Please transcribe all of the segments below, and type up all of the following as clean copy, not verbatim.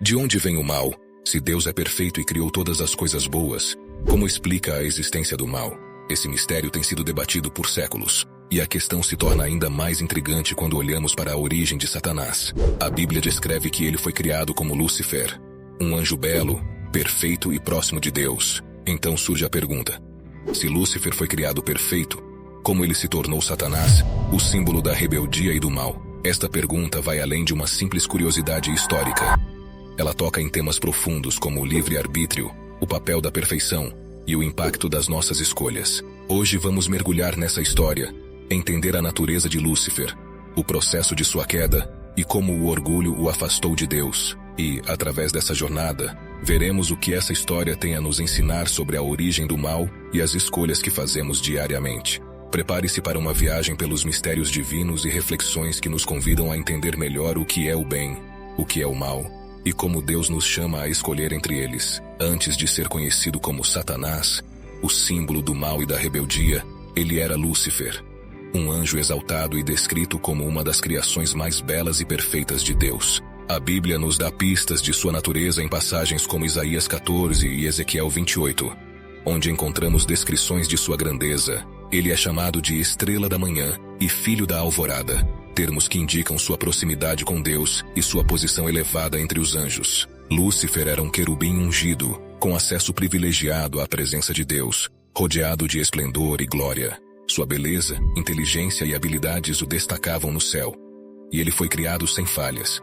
De onde vem o mal? Se Deus é perfeito e criou todas as coisas boas, como explica a existência do mal? Esse mistério tem sido debatido por séculos, e a questão se torna ainda mais intrigante quando olhamos para a origem de Satanás. A Bíblia descreve que ele foi criado como Lúcifer, um anjo belo, perfeito e próximo de Deus. Então surge a pergunta: se Lúcifer foi criado perfeito, como ele se tornou Satanás, o símbolo da rebeldia e do mal? Esta pergunta vai além de uma simples curiosidade histórica. Ela toca em temas profundos como o livre-arbítrio, o papel da perfeição e o impacto das nossas escolhas. Hoje vamos mergulhar nessa história, entender a natureza de Lúcifer, o processo de sua queda e como o orgulho o afastou de Deus. E, através dessa jornada, veremos o que essa história tem a nos ensinar sobre a origem do mal e as escolhas que fazemos diariamente. Prepare-se para uma viagem pelos mistérios divinos e reflexões que nos convidam a entender melhor o que é o bem, o que é o mal, e como Deus nos chama a escolher entre eles. Antes de ser conhecido como Satanás, o símbolo do mal e da rebeldia, ele era Lúcifer, um anjo exaltado e descrito como uma das criações mais belas e perfeitas de Deus. A Bíblia nos dá pistas de sua natureza em passagens como Isaías 14 e Ezequiel 28, onde encontramos descrições de sua grandeza. Ele é chamado de estrela da manhã e filho da alvorada, termos que indicam sua proximidade com Deus e sua posição elevada entre os anjos. Lúcifer era um querubim ungido, com acesso privilegiado à presença de Deus, rodeado de esplendor e glória. Sua beleza, inteligência e habilidades o destacavam no céu. E ele foi criado sem falhas,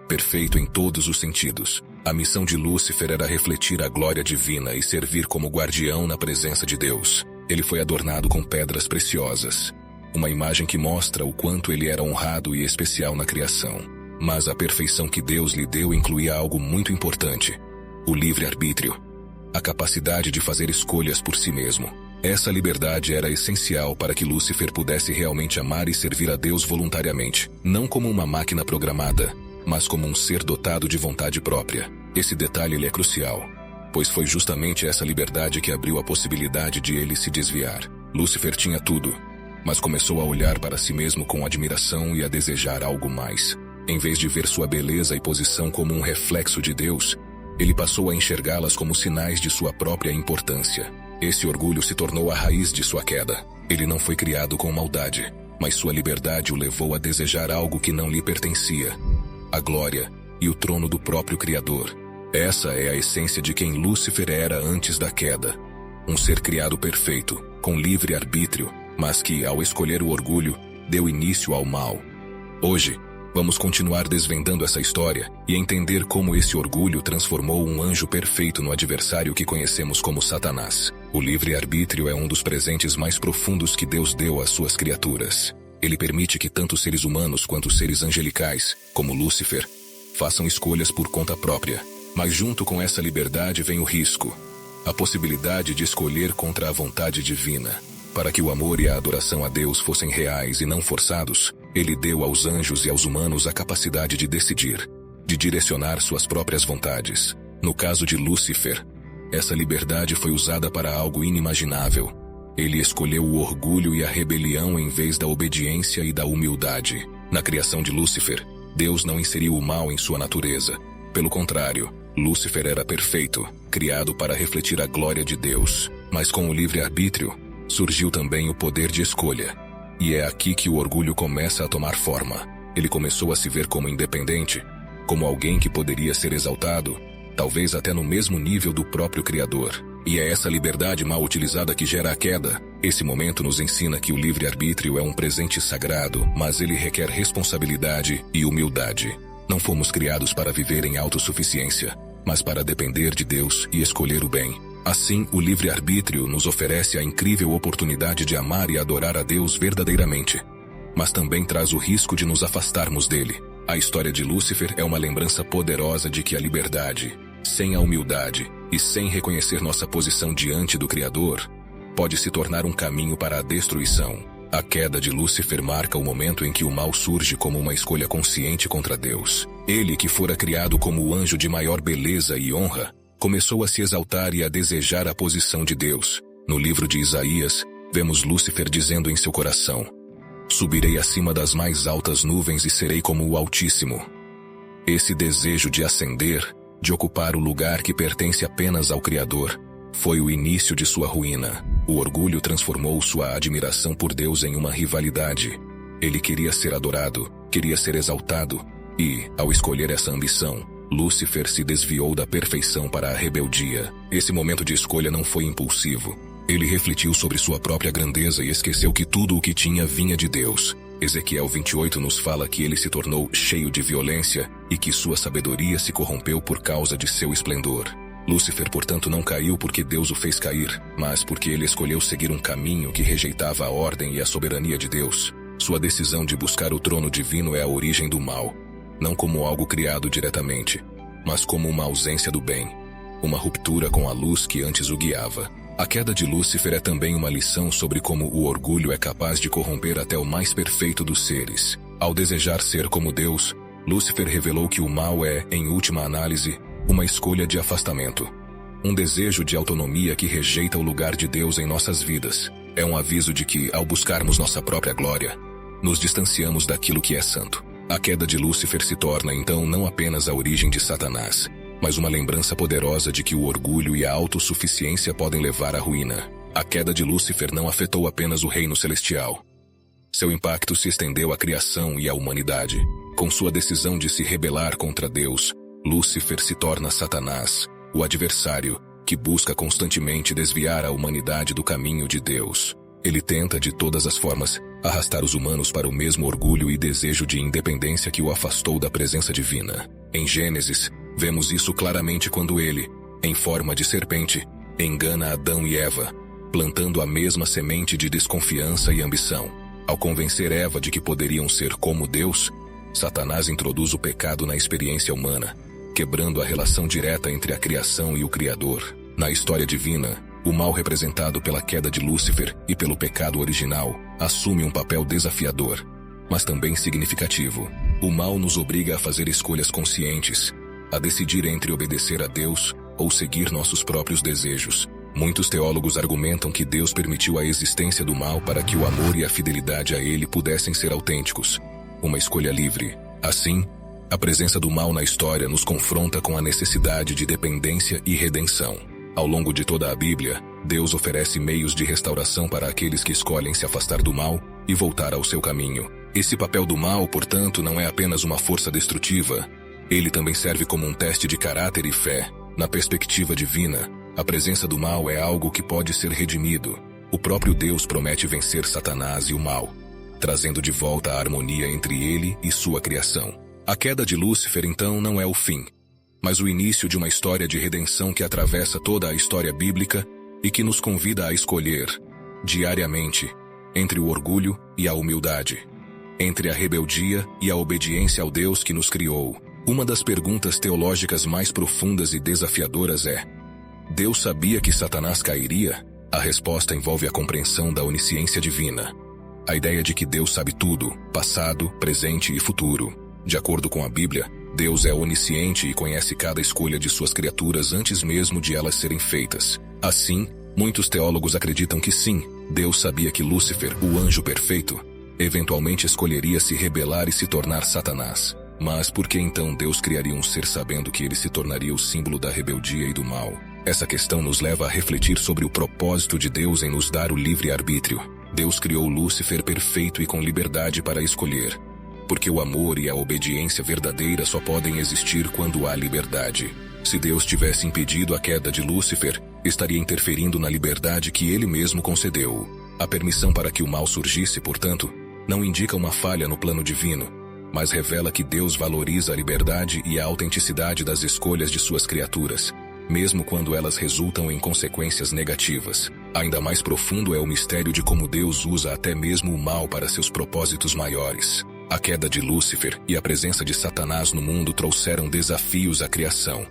perfeito em todos os sentidos. A missão de Lúcifer era refletir a glória divina e servir como guardião na presença de Deus. Ele foi adornado com pedras preciosas, uma imagem que mostra o quanto ele era honrado e especial na criação. Mas a perfeição que Deus lhe deu incluía algo muito importante: o livre-arbítrio, a capacidade de fazer escolhas por si mesmo. Essa liberdade era essencial para que Lúcifer pudesse realmente amar e servir a Deus voluntariamente, não como uma máquina programada, mas como um ser dotado de vontade própria. Esse detalhe ele é crucial, pois foi justamente essa liberdade que abriu a possibilidade de ele se desviar. Lúcifer tinha tudo, mas começou a olhar para si mesmo com admiração e a desejar algo mais. Em vez de ver sua beleza e posição como um reflexo de Deus, ele passou a enxergá-las como sinais de sua própria importância. Esse orgulho se tornou a raiz de sua queda. Ele não foi criado com maldade, mas sua liberdade o levou a desejar algo que não lhe pertencia: a glória e o trono do próprio Criador. Essa é a essência de quem Lúcifer era antes da queda. Um ser criado perfeito, com livre arbítrio, mas que, ao escolher o orgulho, deu início ao mal. Hoje, vamos continuar desvendando essa história e entender como esse orgulho transformou um anjo perfeito no adversário que conhecemos como Satanás. O livre-arbítrio é um dos presentes mais profundos que Deus deu às suas criaturas. Ele permite que tanto seres humanos quanto seres angelicais, como Lúcifer, façam escolhas por conta própria. Mas junto com essa liberdade vem o risco, a possibilidade de escolher contra a vontade divina. Para que o amor e a adoração a Deus fossem reais e não forçados, ele deu aos anjos e aos humanos a capacidade de decidir, de direcionar suas próprias vontades. No caso de Lúcifer, essa liberdade foi usada para algo inimaginável. Ele escolheu o orgulho e a rebelião em vez da obediência e da humildade. Na criação de Lúcifer, Deus não inseriu o mal em sua natureza. Pelo contrário, Lúcifer era perfeito, criado para refletir a glória de Deus. Mas com o livre-arbítrio, surgiu também o poder de escolha. E é aqui que o orgulho começa a tomar forma. Ele começou a se ver como independente, como alguém que poderia ser exaltado, talvez até no mesmo nível do próprio Criador. E é essa liberdade mal utilizada que gera a queda. Esse momento nos ensina que o livre-arbítrio é um presente sagrado, mas ele requer responsabilidade e humildade. Não fomos criados para viver em autossuficiência, mas para depender de Deus e escolher o bem. Assim, o livre-arbítrio nos oferece a incrível oportunidade de amar e adorar a Deus verdadeiramente, mas também traz o risco de nos afastarmos dele. A história de Lúcifer é uma lembrança poderosa de que a liberdade, sem a humildade e sem reconhecer nossa posição diante do Criador, pode se tornar um caminho para a destruição. A queda de Lúcifer marca o momento em que o mal surge como uma escolha consciente contra Deus. Ele, que fora criado como o anjo de maior beleza e honra, começou a se exaltar e a desejar a posição de Deus. No livro de Isaías, vemos Lúcifer dizendo em seu coração: "Subirei acima das mais altas nuvens e serei como o Altíssimo." Esse desejo de ascender de ocupar o lugar que pertence apenas ao Criador, foi o início de sua ruína. O orgulho transformou sua admiração por Deus em uma rivalidade. Ele queria ser adorado, queria ser exaltado, e, ao escolher essa ambição, Lúcifer se desviou da perfeição para a rebeldia. Esse momento de escolha não foi impulsivo. Ele refletiu sobre sua própria grandeza e esqueceu que tudo o que tinha vinha de Deus. Ezequiel 28 nos fala que ele se tornou cheio de violência e que sua sabedoria se corrompeu por causa de seu esplendor. Lúcifer, portanto, não caiu porque Deus o fez cair, mas porque ele escolheu seguir um caminho que rejeitava a ordem e a soberania de Deus. Sua decisão de buscar o trono divino é a origem do mal, não como algo criado diretamente, mas como uma ausência do bem, uma ruptura com a luz que antes o guiava. A queda de Lúcifer é também uma lição sobre como o orgulho é capaz de corromper até o mais perfeito dos seres. Ao desejar ser como Deus, Lúcifer revelou que o mal é, em última análise, uma escolha de afastamento. Um desejo de autonomia que rejeita o lugar de Deus em nossas vidas. É um aviso de que, ao buscarmos nossa própria glória, nos distanciamos daquilo que é santo. A queda de Lúcifer se torna, então, não apenas a origem de Satanás, mas uma lembrança poderosa de que o orgulho e a autossuficiência podem levar à ruína. A queda de Lúcifer não afetou apenas o reino celestial. Seu impacto se estendeu à criação e à humanidade. Com sua decisão de se rebelar contra Deus, Lúcifer se torna Satanás, o adversário, que busca constantemente desviar a humanidade do caminho de Deus. Ele tenta, de todas as formas, arrastar os humanos para o mesmo orgulho e desejo de independência que o afastou da presença divina. Em Gênesis, vemos isso claramente quando ele, em forma de serpente, engana Adão e Eva, plantando a mesma semente de desconfiança e ambição. Ao convencer Eva de que poderiam ser como Deus, Satanás introduz o pecado na experiência humana, quebrando a relação direta entre a criação e o Criador. Na história divina, o mal representado pela queda de Lúcifer e pelo pecado original assume um papel desafiador, mas também significativo. O mal nos obriga a fazer escolhas conscientes, a decidir entre obedecer a Deus ou seguir nossos próprios desejos. Muitos teólogos argumentam que Deus permitiu a existência do mal para que o amor e a fidelidade a Ele pudessem ser autênticos. Uma escolha livre. Assim, a presença do mal na história nos confronta com a necessidade de dependência e redenção. Ao longo de toda a Bíblia, Deus oferece meios de restauração para aqueles que escolhem se afastar do mal e voltar ao seu caminho. Esse papel do mal, portanto, não é apenas uma força destrutiva. Ele também serve como um teste de caráter e fé. Na perspectiva divina, a presença do mal é algo que pode ser redimido. O próprio Deus promete vencer Satanás e o mal, trazendo de volta a harmonia entre ele e sua criação. A queda de Lúcifer, então, não é o fim, mas o início de uma história de redenção que atravessa toda a história bíblica e que nos convida a escolher, diariamente, entre o orgulho e a humildade, entre a rebeldia e a obediência ao Deus que nos criou. Uma das perguntas teológicas mais profundas e desafiadoras é: Deus sabia que Satanás cairia? A resposta envolve a compreensão da onisciência divina. A ideia de que Deus sabe tudo, passado, presente e futuro. De acordo com a Bíblia, Deus é onisciente e conhece cada escolha de suas criaturas antes mesmo de elas serem feitas. Assim, muitos teólogos acreditam que sim, Deus sabia que Lúcifer, o anjo perfeito, eventualmente escolheria se rebelar e se tornar Satanás. Mas por que então Deus criaria um ser sabendo que ele se tornaria o símbolo da rebeldia e do mal? Essa questão nos leva a refletir sobre o propósito de Deus em nos dar o livre-arbítrio. Deus criou Lúcifer perfeito e com liberdade para escolher, porque o amor e a obediência verdadeira só podem existir quando há liberdade. Se Deus tivesse impedido a queda de Lúcifer, estaria interferindo na liberdade que ele mesmo concedeu. A permissão para que o mal surgisse, portanto, não indica uma falha no plano divino, mas revela que Deus valoriza a liberdade e a autenticidade das escolhas de suas criaturas, mesmo quando elas resultam em consequências negativas. Ainda mais profundo é o mistério de como Deus usa até mesmo o mal para seus propósitos maiores. A queda de Lúcifer e a presença de Satanás no mundo trouxeram desafios à criação,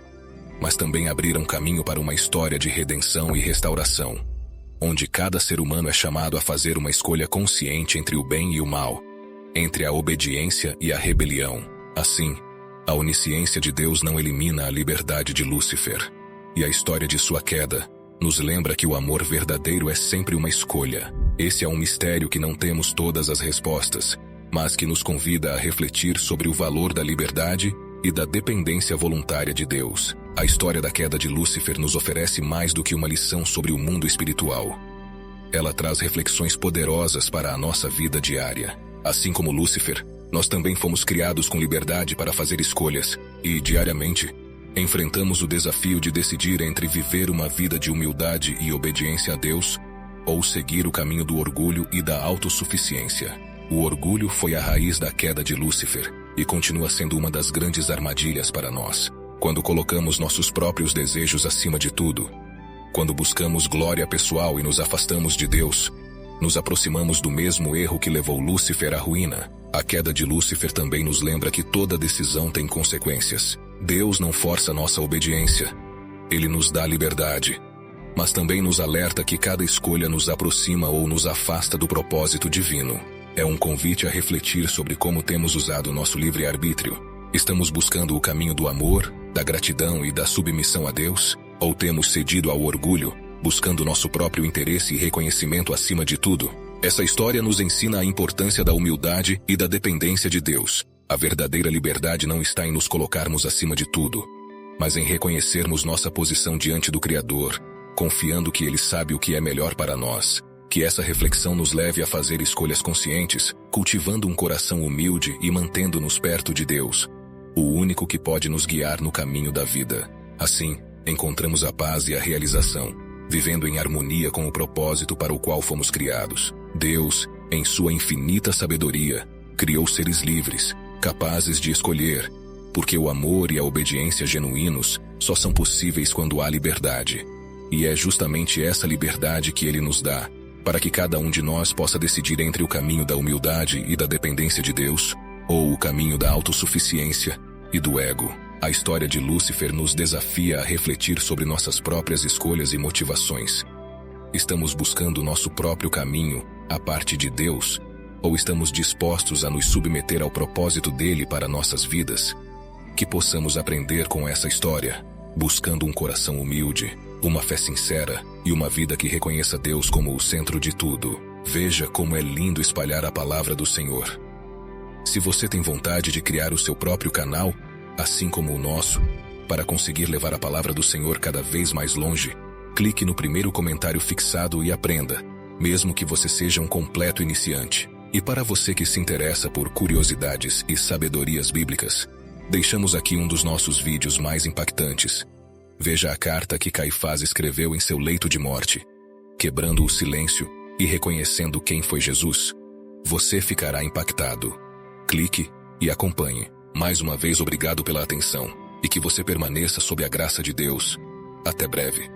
mas também abriram caminho para uma história de redenção e restauração, onde cada ser humano é chamado a fazer uma escolha consciente entre o bem e o mal, entre a obediência e a rebelião. Assim, a onisciência de Deus não elimina a liberdade de Lúcifer, e a história de sua queda nos lembra que o amor verdadeiro é sempre uma escolha. Esse é um mistério que não temos todas as respostas, mas que nos convida a refletir sobre o valor da liberdade e da dependência voluntária de Deus. A história da queda de Lúcifer nos oferece mais do que uma lição sobre o mundo espiritual. Ela traz reflexões poderosas para a nossa vida diária. Assim como Lúcifer, nós também fomos criados com liberdade para fazer escolhas e, diariamente, enfrentamos o desafio de decidir entre viver uma vida de humildade e obediência a Deus ou seguir o caminho do orgulho e da autossuficiência. O orgulho foi a raiz da queda de Lúcifer e continua sendo uma das grandes armadilhas para nós. Quando colocamos nossos próprios desejos acima de tudo, quando buscamos glória pessoal e nos afastamos de Deus, nos aproximamos do mesmo erro que levou Lúcifer à ruína. A queda de Lúcifer também nos lembra que toda decisão tem consequências. Deus não força nossa obediência. Ele nos dá liberdade, mas também nos alerta que cada escolha nos aproxima ou nos afasta do propósito divino. É um convite a refletir sobre como temos usado nosso livre-arbítrio. Estamos buscando o caminho do amor, da gratidão e da submissão a Deus? Ou temos cedido ao orgulho, buscando nosso próprio interesse e reconhecimento acima de tudo? Essa história nos ensina a importância da humildade e da dependência de Deus. A verdadeira liberdade não está em nos colocarmos acima de tudo, mas em reconhecermos nossa posição diante do Criador, confiando que Ele sabe o que é melhor para nós. Que essa reflexão nos leve a fazer escolhas conscientes, cultivando um coração humilde e mantendo-nos perto de Deus, o único que pode nos guiar no caminho da vida. Assim, encontramos a paz e a realização, vivendo em harmonia com o propósito para o qual fomos criados. Deus, em sua infinita sabedoria, criou seres livres, capazes de escolher, porque o amor e a obediência genuínos só são possíveis quando há liberdade. E é justamente essa liberdade que Ele nos dá, para que cada um de nós possa decidir entre o caminho da humildade e da dependência de Deus, ou o caminho da autossuficiência e do ego. A história de Lúcifer nos desafia a refletir sobre nossas próprias escolhas e motivações. Estamos buscando nosso próprio caminho, a parte de Deus, ou estamos dispostos a nos submeter ao propósito dele para nossas vidas? Que possamos aprender com essa história, buscando um coração humilde, uma fé sincera e uma vida que reconheça Deus como o centro de tudo. Veja como é lindo espalhar a palavra do Senhor. Se você tem vontade de criar o seu próprio canal, assim como o nosso, para conseguir levar a palavra do Senhor cada vez mais longe, clique no primeiro comentário fixado e aprenda, mesmo que você seja um completo iniciante. E para você que se interessa por curiosidades e sabedorias bíblicas, deixamos aqui um dos nossos vídeos mais impactantes. Veja a carta que Caifás escreveu em seu leito de morte, quebrando o silêncio e reconhecendo quem foi Jesus. Você ficará impactado. Clique e acompanhe. Mais uma vez, obrigado pela atenção e que você permaneça sob a graça de Deus. Até breve.